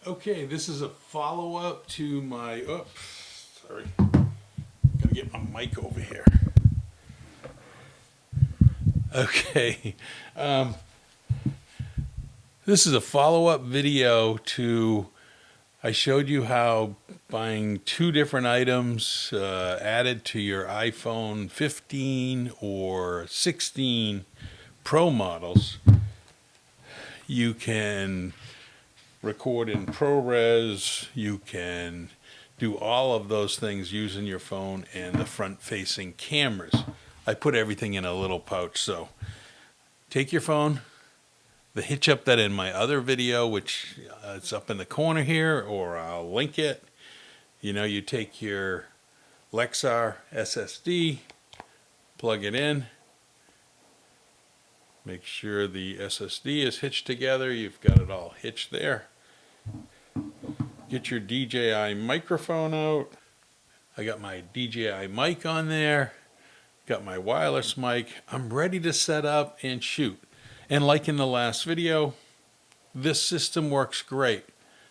Okay, this is a follow-up to my, sorry, gotta get my mic over here. Okay, this is a follow-up video to, I showed you how buying two different items added to your iPhone 15 or 16 Pro models, you can record in ProRes, you can do all of those things using your phone and the front-facing cameras. I put everything in a little pouch, so take your phone, the hitch up that in my other video, which it's up in the corner here, or I'll link it. You take your Lexar SSD, plug it in, make sure the SSD is hitched together, you've got it all hitched there. Get your DJI microphone out. I got my DJI mic on there, got my wireless mic. I'm ready to set up and shoot. And like in the last video, this system works great.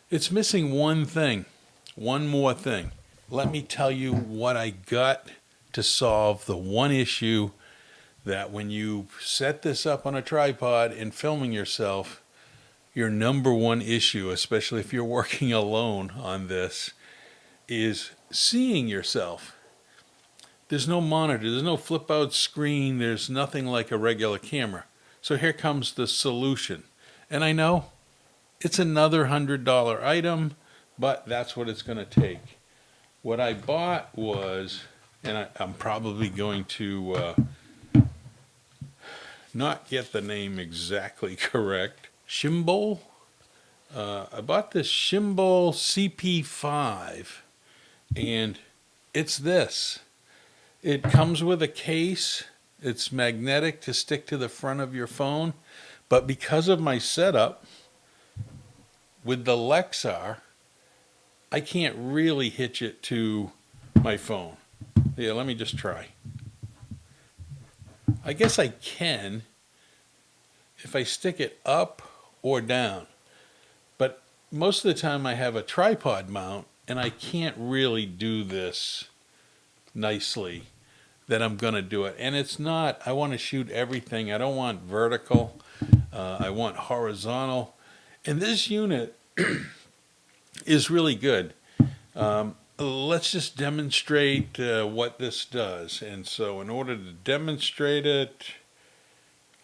It's missing one thing, one more thing. Let me tell you what I got to solve the one issue that when you set this up on a tripod and filming yourself, your number one issue, especially if you're working alone on this, is seeing yourself. There's no monitor, there's no flip out screen, there's nothing like a regular camera. So here comes the solution. And I know it's another $100 item, but that's what it's going to take. What I bought was, and I'm probably going to not get the name exactly correct, Shimbol. I bought this Shimbol CP5, and it's this. It comes with a case. It's magnetic to stick to the front of your phone, but because of my setup with the Lexar, I can't really hitch it to my phone. Yeah, let me just try. I guess I can if I stick it up or down, but most of the time I have a tripod mount and I can't really do this nicely that I'm going to do it. And it's not, I want to shoot everything. I don't want vertical. I want horizontal. And this unit is really good. Let's just demonstrate what this does. And so in order to demonstrate it,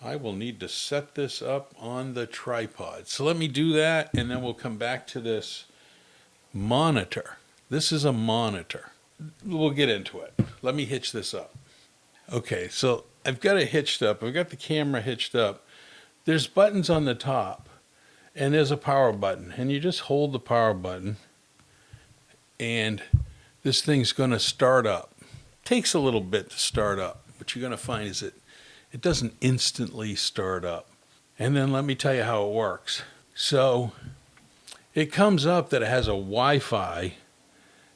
I will need to set this up on the tripod. So let me do that, and then we'll come back to this monitor. This is a monitor. We'll get into it. Let me hitch this up. Okay, so I've got it hitched up. I've got the camera hitched up. There's buttons on the top, and there's a power button. And you just hold the power button, and this thing's going to start up. Takes a little bit to start up. What you're going to find is it doesn't instantly start up. And then let me tell you how it works. So it comes up that it has a Wi-Fi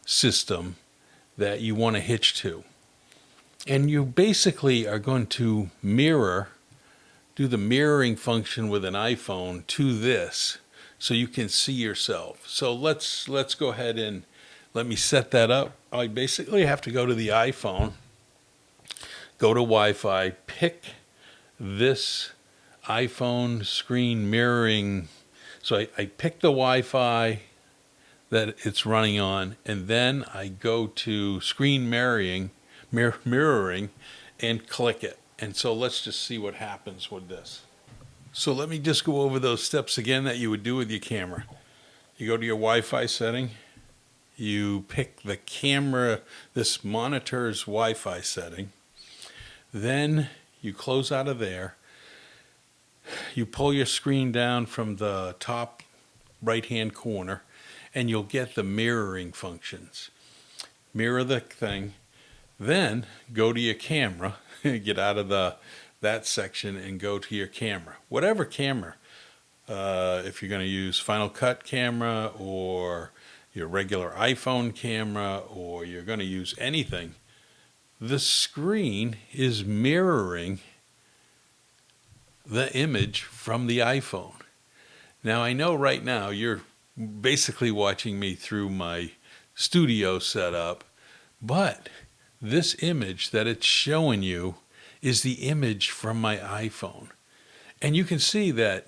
system that you want to hitch to. And you basically are going to do the mirroring function with an iPhone to this so you can see yourself. So let's go ahead and let me set that up. I basically have to go to the iPhone, go to Wi-Fi, pick this iPhone screen mirroring. So I pick the Wi-Fi that it's running on, and then I go to screen mirroring and click it. And so let's just see what happens with this. So let me just go over those steps again that you would do with your camera. You go to your Wi-Fi setting, you pick the camera, this monitor's Wi-Fi setting, then you close out of there, you pull your screen down from the top right-hand corner, and you'll get the mirroring functions. Mirror the thing, then go to your camera, get out of that section and go to your camera. Whatever camera, if you're going to use Final Cut camera or your regular iPhone camera, or you're going to use anything, the screen is mirroring the image from the iPhone. Now I know right now you're basically watching me through my studio setup. But this image that it's showing you is the image from my iPhone. And you can see that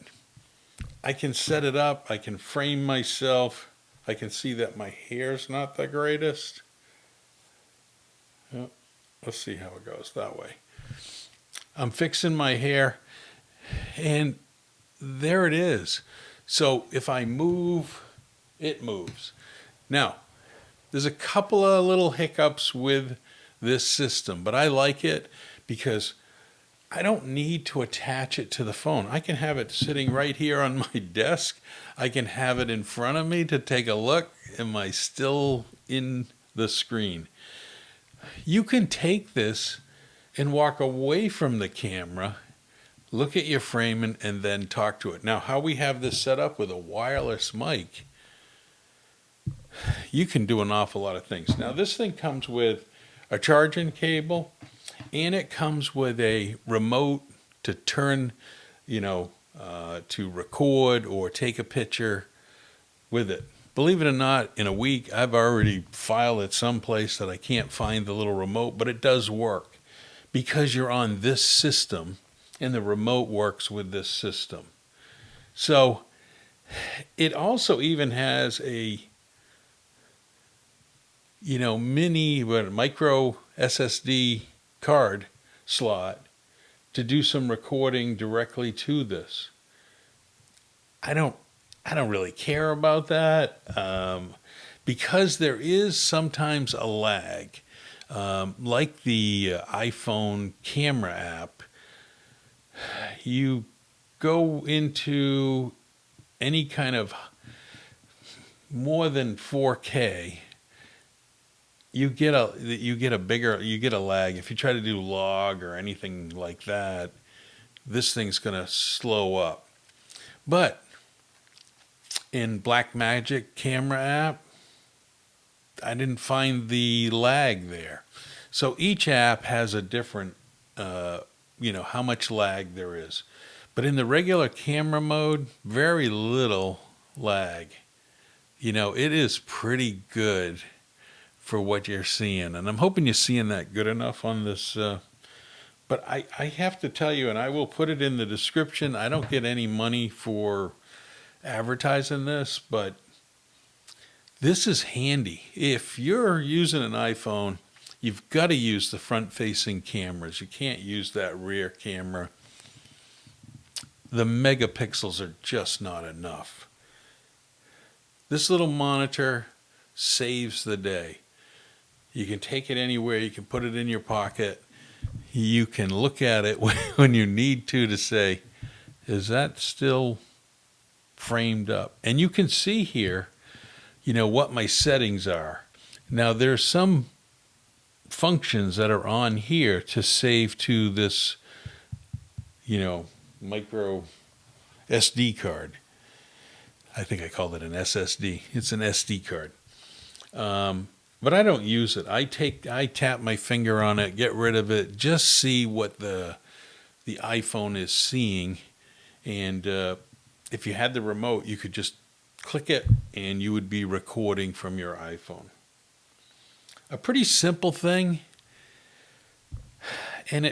I can set it up, I can frame myself, I can see that my hair's not the greatest. Oh, let's see how it goes that way. I'm fixing my hair, and there it is. So if I move, it moves. Now, there's a couple of little hiccups with this system, but I like it because I don't need to attach it to the phone. I can have it sitting right here on my desk. I can have it in front of me to take a look. Am I still in the screen? You can take this and walk away from the camera, look at your frame, and then talk to it. Now, how we have this set up with a wireless mic, you can do an awful lot of things. Now, this thing comes with a charging cable, and it comes with a remote to turn, to record or take a picture with it. Believe it or not, in a week, I've already filed it someplace that I can't find the little remote, but it does work because you're on this system and the remote works with this system. So it also even has a, mini micro SSD card slot to do some recording directly to this. I don't really care about that because there is sometimes a lag. Like the iPhone camera app, you go into any kind of more than 4K, you get a lag. If you try to do log or anything like that, this thing's going to slow up. But in Blackmagic camera app, I didn't find the lag there. So each app has a different, how much lag there is. But in the regular camera mode, very little lag. It is pretty good for what you're seeing. And I'm hoping you're seeing that good enough on this. But I have to tell you, and I will put it in the description, I don't get any money for advertising this, but this is handy. If you're using an iPhone, you've got to use the front-facing cameras. You can't use that rear camera. The megapixels are just not enough. This little monitor saves the day. You can take it anywhere. You can put it in your pocket. You can look at it when you need to say, is that still framed up? And you can see here, what my settings are. Now, there's some functions that are on here to save to this, micro SD card. I think I called it an SSD. It's an SD card. But I don't use it. I tap my finger on it, get rid of it, just see what the iPhone is seeing. And if you had the remote, you could just click it and you would be recording from your iPhone. A pretty simple thing.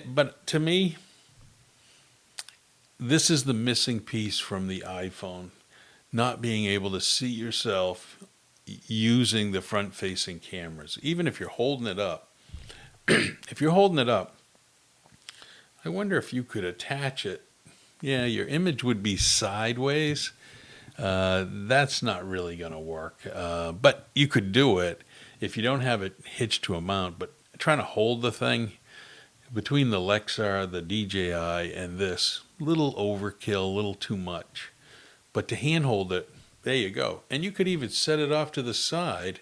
But to me, this is the missing piece from the iPhone, not being able to see yourself using the front-facing cameras, even if you're holding it up. If you're holding it up, I wonder if you could attach it. Yeah, your image would be sideways. That's not really going to work. But you could do it if you don't have it hitched to a mount. But trying to hold the thing between the Lexar, the DJI, and this, little overkill, a little too much. But to handhold it, there you go. And you could even set it off to the side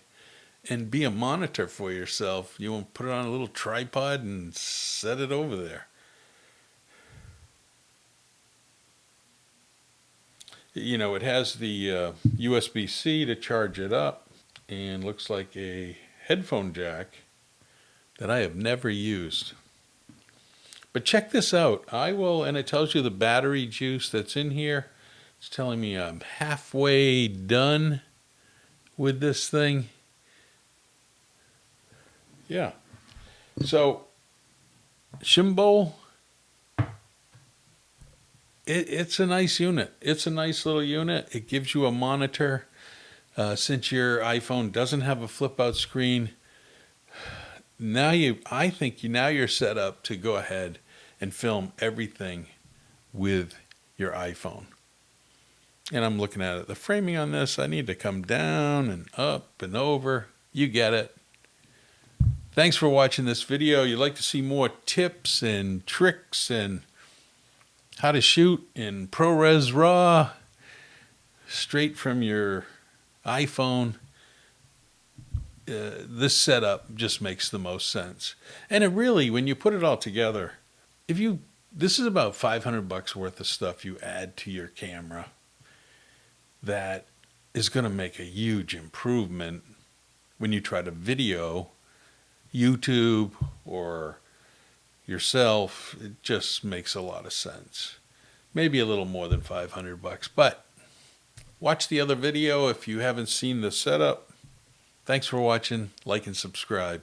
and be a monitor for yourself. You want to put it on a little tripod and set it over there. It has the USB-C to charge it up, and looks like a headphone jack that I have never used. But check this out. And it tells you the battery juice that's in here. It's telling me I'm halfway done. with this thing. Yeah. So Shimbol, it's a nice unit. It's a nice little unit. It gives you a monitor. Since your iPhone doesn't have a flip out screen, I think you're set up to go ahead and film everything with your iPhone. And I'm looking at it. The framing on this, I need to come down and up and over. You get it. Thanks for watching this video. You'd like to see more tips and tricks and how to shoot in ProRes RAW straight from your iPhone. This setup just makes the most sense. And it really, when you put it all together, this is about $500 worth of stuff you add to your camera that is going to make a huge improvement when you try to video YouTube or yourself. It just makes a lot of sense. Maybe a little more than $500, but watch the other video if you haven't seen the setup. Thanks for watching. Like and subscribe.